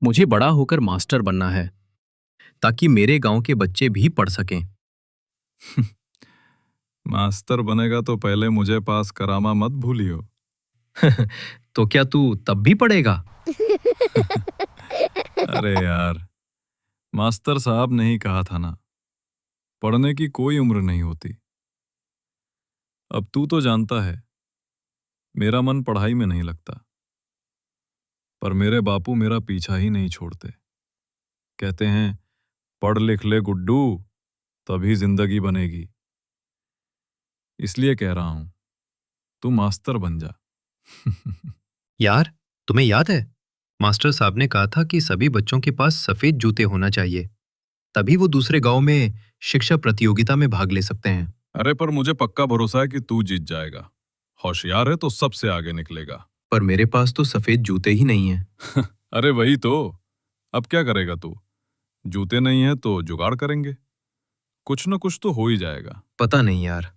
मुझे बड़ा होकर मास्टर बनना है ताकि मेरे गांव के बच्चे भी पढ़ सकें। मास्टर बनेगा तो पहले मुझे पास करामा मत भूलियो। तो क्या तू तब भी पढ़ेगा? अरे यार, मास्टर साहब ने ही कहा था ना, पढ़ने की कोई उम्र नहीं होती। अब तू तो जानता है, मेरा मन पढ़ाई में नहीं लगता, पर मेरे बापू मेरा पीछा ही नहीं छोड़ते। कहते हैं, पढ़ लिख ले गुड्डू, तभी जिंदगी बनेगी। इसलिए कह रहा हूं, तू मास्टर बन जा। यार, तुम्हें याद है मास्टर साहब ने कहा था कि सभी बच्चों के पास सफेद जूते होना चाहिए, तभी वो दूसरे गांव में शिक्षा प्रतियोगिता में भाग ले सकते हैं। अरे पर मुझे पक्का भरोसा है कि तू जीत जाएगा। होशियार है तो सबसे आगे निकलेगा। पर मेरे पास तो सफेद जूते ही नहीं हैं। अरे वही तो, अब क्या करेगा तू? जूते नहीं है तो जुगाड़ करेंगे, कुछ न कुछ तो हो ही जाएगा। पता नहीं यार,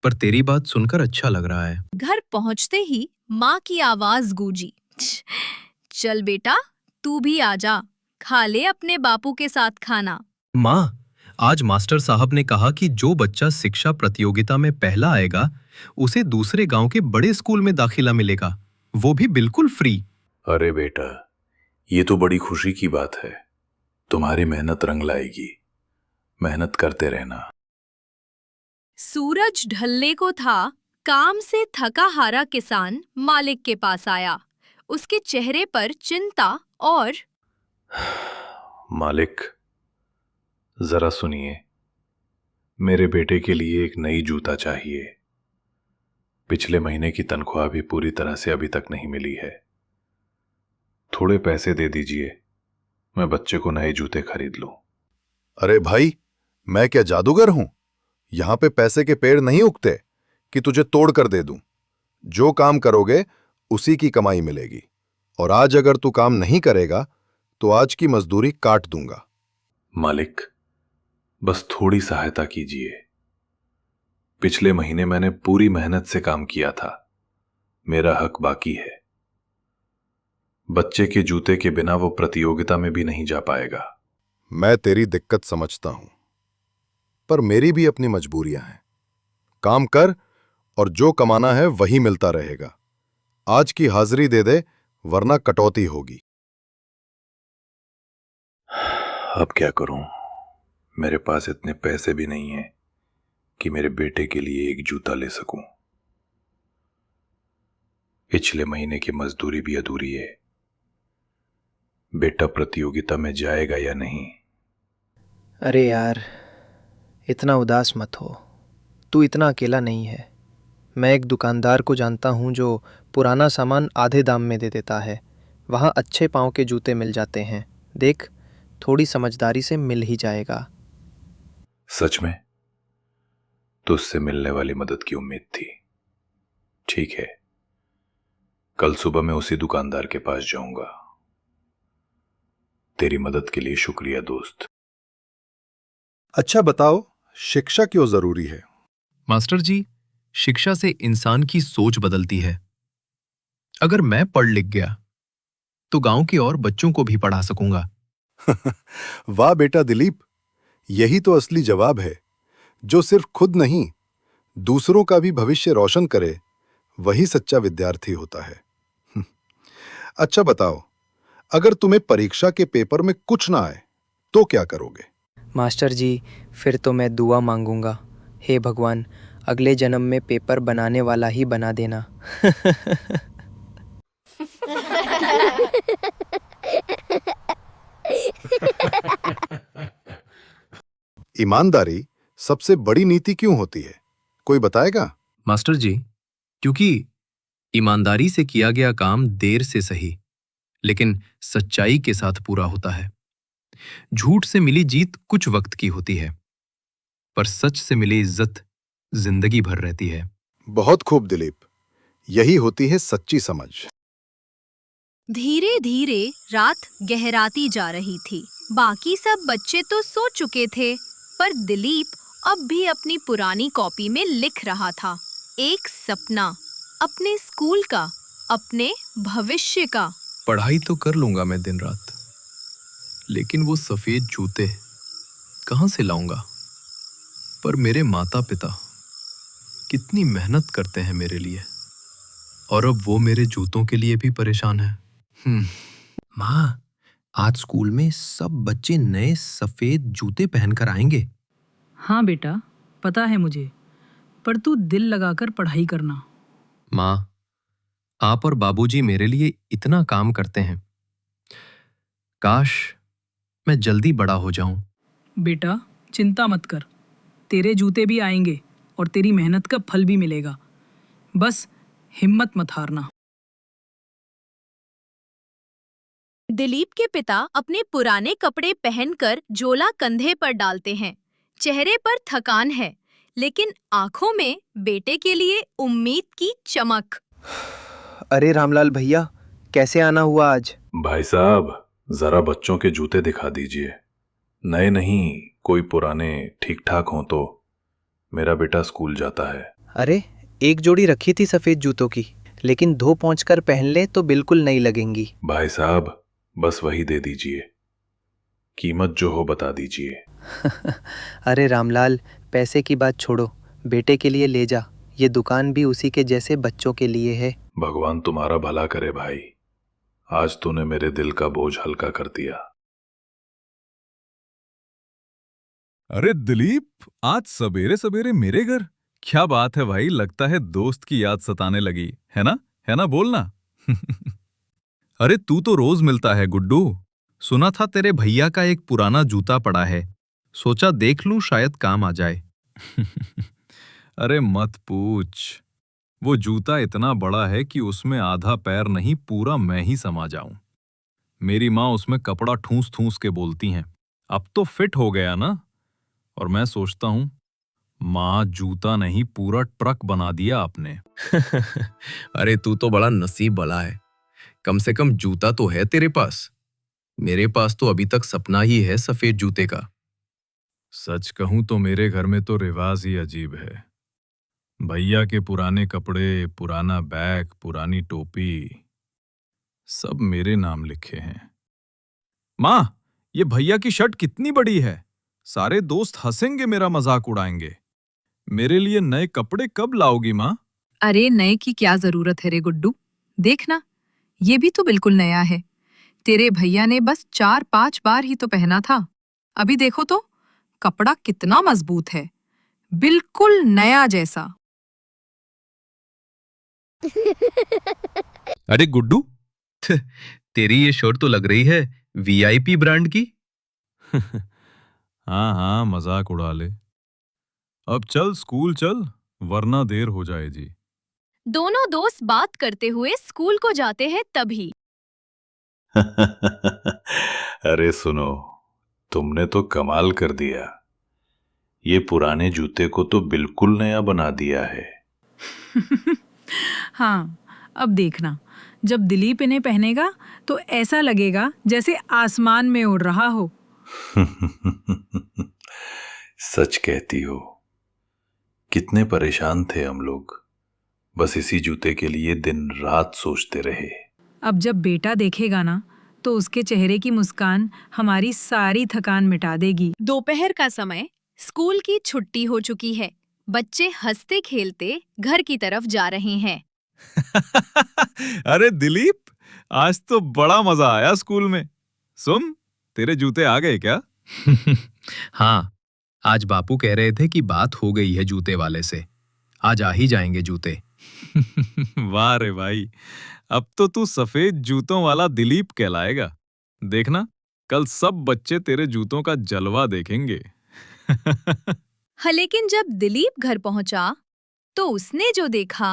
पर तेरी बात सुनकर अच्छा लग रहा है। घर पहुंचते ही माँ की आवाज गूंजी, चल बेटा, तू भी आजा, खा ले अपने बापू के साथ खाना। माँ, आज मास्टर साहब ने कहा कि जो बच्चा शिक्षा प्रतियोगिता में पहला आएगा उसे दूसरे गांव के बड़े स्कूल में दाखिला मिलेगा, वो भी बिल्कुल फ्री। अरे बेटा, ये तो बड़ी खुशी की बात है। तुम्हारी मेहनत रंग लाएगी, मेहनत करते रहना। सूरज ढलने को था, काम से थका हारा किसान मालिक के पास आया। उसके चेहरे पर चिंता और मालिक, जरा सुनिए, मेरे बेटे के लिए एक नई जूता चाहिए। पिछले महीने की तनख्वाह भी पूरी तरह से अभी तक नहीं मिली है। थोड़े पैसे दे दीजिए, मैं बच्चे को नए जूते खरीद लूं। अरे भाई, मैं क्या जादूगर हूं? यहां पे पैसे के पेड़ नहीं उगते कि तुझे तोड़ कर दे दूं। जो काम करोगे उसी की कमाई मिलेगी, और आज अगर तू काम नहीं करेगा तो आज की मजदूरी काट दूंगा। मालिक, बस थोड़ी सहायता कीजिए। पिछले महीने मैंने पूरी मेहनत से काम किया था, मेरा हक बाकी है। बच्चे के जूते के बिना वो प्रतियोगिता में भी नहीं जा पाएगा। मैं तेरी दिक्कत समझता हूं, पर मेरी भी अपनी मजबूरियां हैं। काम कर और जो कमाना है वही मिलता रहेगा। आज की हाजिरी दे दे, वरना कटौती होगी। अब क्या करूं? मेरे पास इतने पैसे भी नहीं हैं कि मेरे बेटे के लिए एक जूता ले सकूं। पिछले महीने की मजदूरी भी अधूरी है। बेटा प्रतियोगिता में जाएगा या नहीं? अरे यार, इतना उदास मत हो, तू इतना अकेला नहीं है। मैं एक दुकानदार को जानता हूँ जो पुराना सामान आधे दाम में दे देता है। वहाँ अच्छे पाँव के जूते मिल जाते हैं। देख, थोड़ी समझदारी से मिल ही जाएगा। सच में? तुझसे मिलने वाली मदद की उम्मीद थी। ठीक है, कल सुबह मैं उसी दुकानदार के पास जाऊंगा। तेरी मदद के लिए शुक्रिया दोस्त। अच्छा बताओ, शिक्षा क्यों जरूरी है? मास्टर जी, शिक्षा से इंसान की सोच बदलती है। अगर मैं पढ़ लिख गया तो गांव के और बच्चों को भी पढ़ा सकूंगा। वाह बेटा दिलीप, यही तो असली जवाब है। जो सिर्फ खुद नहीं, दूसरों का भी भविष्य रोशन करे, वही सच्चा विद्यार्थी होता है। अच्छा बताओ, अगर तुम्हें परीक्षा के पेपर में कुछ ना आए तो क्या करोगे? मास्टर जी, फिर तो मैं दुआ मांगूंगा, हे भगवान, अगले जन्म में पेपर बनाने वाला ही बना देना। ईमानदारी सबसे बड़ी नीति क्यों होती है, कोई बताएगा? मास्टर जी, क्योंकि ईमानदारी से किया गया काम देर से सही लेकिन सच्चाई के साथ पूरा होता है। झूठ से मिली जीत कुछ वक्त की होती है, पर सच से मिली इज्जत जिंदगी भर रहती है। बहुत खूब दिलीप, यही होती है सच्ची समझ। धीरे धीरे रात गहराती जा रही थी। बाकी सब बच्चे तो सो चुके थे, पर दिलीप अब भी अपनी पुरानी कॉपी में लिख रहा था। एक सपना, अपने स्कूल का, अपने भविष्य का। पढ़ाई तो कर लूंगा मैं दिन रात, लेकिन वो सफेद जूते कहाँ से लाऊंगा? पर मेरे माता पिता कितनी मेहनत करते हैं मेरे लिए, और अब वो मेरे जूतों के लिए भी परेशान है। माँ, आज स्कूल में सब बच्चे नए सफेद जूते पहनकर आएंगे। हाँ बेटा, पता है मुझे, पर तू दिल लगाकर पढ़ाई करना। माँ, आप और बाबूजी मेरे लिए इतना काम करते हैं। काश मैं जल्दी बड़ा हो जाऊं। बेटा, चिंता मत कर, तेरे जूते भी आएंगे और तेरी मेहनत का फल भी मिलेगा। बस हिम्मत मत हारना। दिलीप के पिता अपने पुराने कपड़े पहनकर झोला कंधे पर डालते हैं। चेहरे पर थकान है, लेकिन आंखों में बेटे के लिए उम्मीद की चमक। अरे रामलाल भैया, कैसे आना हुआ आज? भाई साहब, जरा बच्चों के जूते दिखा दीजिए। नए नहीं, कोई पुराने ठीक ठाक हों तो। मेरा बेटा स्कूल जाता है। अरे, एक जोड़ी रखी थी सफेद जूतों की, लेकिन धो पोंछ कर पहन ले तो बिल्कुल नई लगेंगी। भाई साहब, बस वही दे दीजिए। कीमत जो हो बता दीजिए। अरे रामलाल, पैसे की बात छोड़ो, बेटे के लिए ले जा। ये दुकान भी उसी के जैसे बच्चों के लिए है। भगवान तुम्हारा भला करे भाई, आज तूने मेरे दिल का बोझ हल्का कर दिया। अरे दिलीप, आज सवेरे सवेरे मेरे घर? क्या बात है भाई, लगता है दोस्त की याद सताने लगी है ना? है ना, बोलना। अरे तू तो रोज मिलता है गुड्डू। सुना था तेरे भैया का एक पुराना जूता पड़ा है, सोचा देख लूं शायद काम आ जाए। अरे मत पूछ, वो जूता इतना बड़ा है कि उसमें आधा पैर नहीं पूरा मैं ही समा जाऊं। मेरी माँ उसमें कपड़ा ठूंस ठूंस के बोलती हैं। अब तो फिट हो गया ना, और मैं सोचता हूं माँ जूता नहीं पूरा ट्रक बना दिया आपने। अरे तू तो बड़ा नसीब वाला है, कम से कम जूता तो है तेरे पास। मेरे पास तो अभी तक सपना ही है सफेद जूते का। सच कहूं तो मेरे घर में तो रिवाज ही अजीब है। भैया के पुराने कपड़े, पुराना बैग, पुरानी टोपी, सब मेरे नाम लिखे हैं। माँ, ये भैया की शर्ट कितनी बड़ी है, सारे दोस्त हंसेंगे, मेरा मजाक उड़ाएंगे। मेरे लिए नए कपड़े कब लाओगी माँ? अरे नए की क्या जरूरत है रे गुड्डू, देखना ये भी तो बिल्कुल नया है। तेरे भैया ने बस 4-5 बार ही तो पहना था। अभी देखो तो कपड़ा कितना मजबूत है, बिल्कुल नया जैसा। अरे गुड्डू, तेरी ये शर्ट तो लग रही है वीआईपी ब्रांड की। हाँ हाँ, मजाक उड़ा ले। अब चल स्कूल चल, वरना देर हो जाए जी। दोनों दोस्त बात करते हुए स्कूल को जाते हैं तभी। अरे सुनो, तुमने तो कमाल कर दिया। ये पुराने जूते को तो बिल्कुल नया बना दिया है। हाँ, अब देखना, जब दिलीप इन्हें पहनेगा तो ऐसा लगेगा जैसे आसमान में उड़ रहा हो। सच कहती हो। कितने परेशान थे हम लोग, बस इसी जूते के लिए दिन रात सोचते रहे। अब जब बेटा देखेगा ना, तो उसके चेहरे की मुस्कान हमारी सारी थकान मिटा देगी। दोपहर का समय, स्कूल की छुट्टी हो चुकी है। बच्चे हंसते खेलते घर की तरफ जा रहे हैं। अरे दिलीप, आज तो बड़ा मजा आया स्कूल में। सुन, तेरे जूते आ गए क्या? हाँ, आज बापू कह रहे थे कि बात हो गई है जूते वाले से, आज आ ही जाएंगे जूते। वाह रे भाई, अब तो तू सफेद जूतों वाला दिलीप कहलाएगा। देखना, कल सब बच्चे तेरे जूतों का जलवा देखेंगे। हाँ, लेकिन जब दिलीप घर पहुंचा तो उसने जो देखा।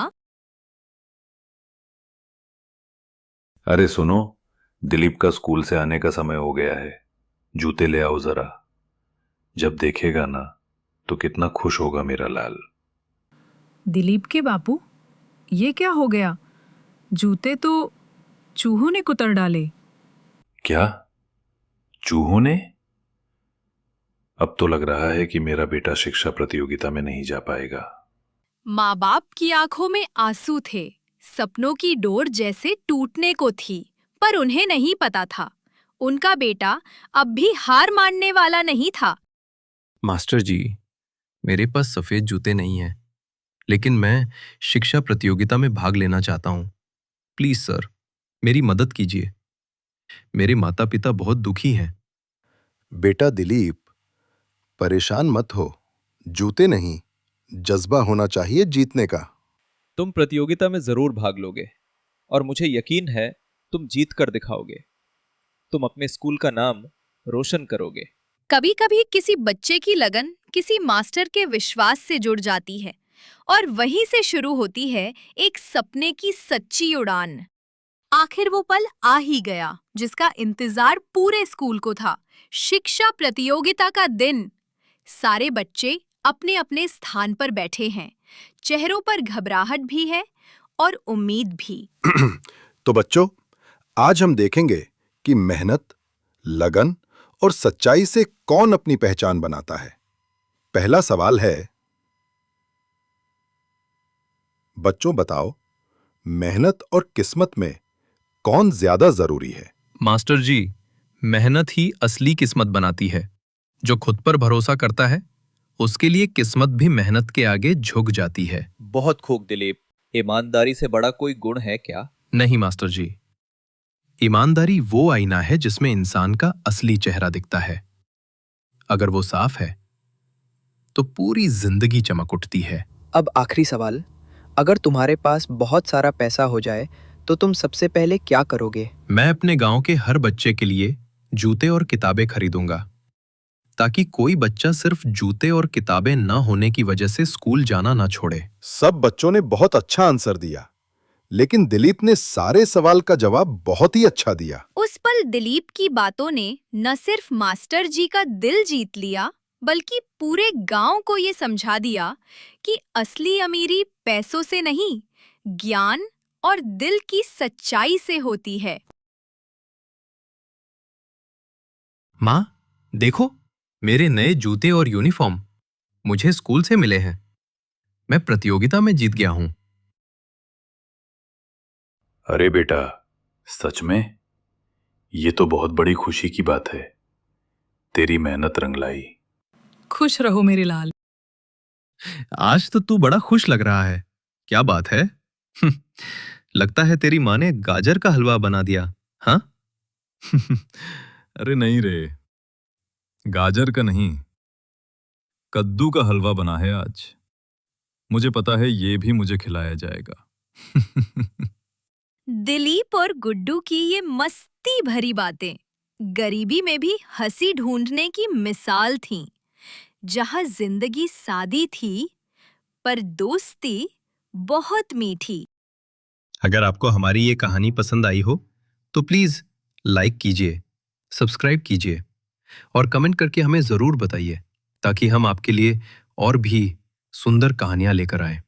अरे सुनो, दिलीप का स्कूल से आने का समय हो गया है, जूते ले आओ जरा। जब देखेगा ना तो कितना खुश होगा मेरा लाल। दिलीप के बापू, ये क्या हो गया? जूते तो चूहों ने कुतर डाले। क्या? चूहों ने? अब तो लग रहा है कि मेरा बेटा शिक्षा प्रतियोगिता में नहीं जा पाएगा। माँ बाप की आंखों में आंसू थे, सपनों की डोर जैसे टूटने को थी, पर उन्हें नहीं पता था उनका बेटा अब भी हार मानने वाला नहीं था। मास्टर जी, मेरे पास सफेद जूते नहीं हैं, लेकिन मैं शिक्षा प्रतियोगिता में भाग लेना चाहता हूँ। प्लीज सर, मेरी मदद कीजिए। मेरे माता पिता बहुत दुखी हैं। बेटा दिलीप, परेशान मत हो। जूते नहीं, जज्बा होना चाहिए जीतने का। तुम प्रतियोगिता में जरूर भाग लोगे और मुझे यकीन है तुम जीत कर दिखाओगे। तुम अपने स्कूल का नाम रोशन करोगे। कभी कभी किसी बच्चे की लगन किसी मास्टर के विश्वास से जुड़ जाती है और वहीं से शुरू होती है एक सपने की सच्ची उड़ान। आखिर वो पल आ ही गया जिसका इंतजार पूरे स्कूल को था। शिक्षा प्रतियोगिता का दिन। सारे बच्चे अपने अपने स्थान पर बैठे हैं। चेहरों पर घबराहट भी है और उम्मीद भी। तो बच्चों, आज हम देखेंगे कि मेहनत, लगन और सच्चाई से कौन अपनी पहचान बनाता है। पहला सवाल है, बच्चों बताओ, मेहनत और किस्मत में कौन ज्यादा जरूरी है? मास्टर जी, मेहनत ही असली किस्मत बनाती है। जो खुद पर भरोसा करता है, उसके लिए किस्मत भी मेहनत के आगे झुक जाती है। बहुत खूब दिलीप। ईमानदारी से बड़ा कोई गुण है क्या? नहीं मास्टर जी, ईमानदारी वो आईना है जिसमें इंसान का असली चेहरा दिखता है। अगर वो साफ है तो पूरी जिंदगी चमक उठती है। अब आखिरी सवाल, अगर तुम्हारे पास बहुत सारा पैसा हो जाए तो तुम सबसे पहले क्या करोगे? मैं अपने गांव के हर बच्चे के लिए जूते और किताबें खरीदूंगा, ताकि कोई बच्चा सिर्फ जूते और किताबें न होने की वजह से स्कूल जाना ना छोड़े। सब बच्चों ने बहुत अच्छा आंसर दिया, लेकिन दिलीप ने सारे सवाल का जवाब बहुत ही अच्छा दिया। उस पल दिलीप की बातों ने न सिर्फ मास्टर जी का दिल जीत लिया, बल्कि पूरे गांव को ये समझा दिया कि असली अमीरी पैसों से नहीं, ज्ञान और दिल की सच्चाई से होती है। माँ, देखो, मेरे नए जूते और यूनिफॉर्म मुझे स्कूल से मिले हैं। मैं प्रतियोगिता में जीत गया हूँ। अरे बेटा, सच में? ये तो बहुत बड़ी खुशी की बात है। तेरी मेहनत रंग लाई। खुश रहो मेरे लाल। आज तो तू बड़ा खुश लग रहा है। क्या बात है? लगता है तेरी माँ ने गाजर का हलवा बना दिया, हाँ? अरे नहीं रे, गाजर का नहीं, कद्दू का हलवा बना है आज। मुझे पता है ये भी मुझे खिलाया जाएगा। दिलीप और गुड्डू की ये मस्ती भरी बातें गरीबी में भी हंसी ढूंढने की मिसाल थीं। जहां जिंदगी सादी थी, पर दोस्ती बहुत मीठी। अगर आपको हमारी ये कहानी पसंद आई हो तो प्लीज लाइक कीजिए, सब्सक्राइब कीजिए और कमेंट करके हमें जरूर बताइए, ताकि हम आपके लिए और भी सुंदर कहानियां लेकर आए।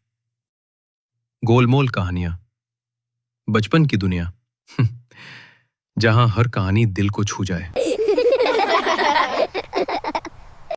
गोलमोल कहानियां, बचपन की दुनिया, जहां हर कहानी दिल को छू जाए।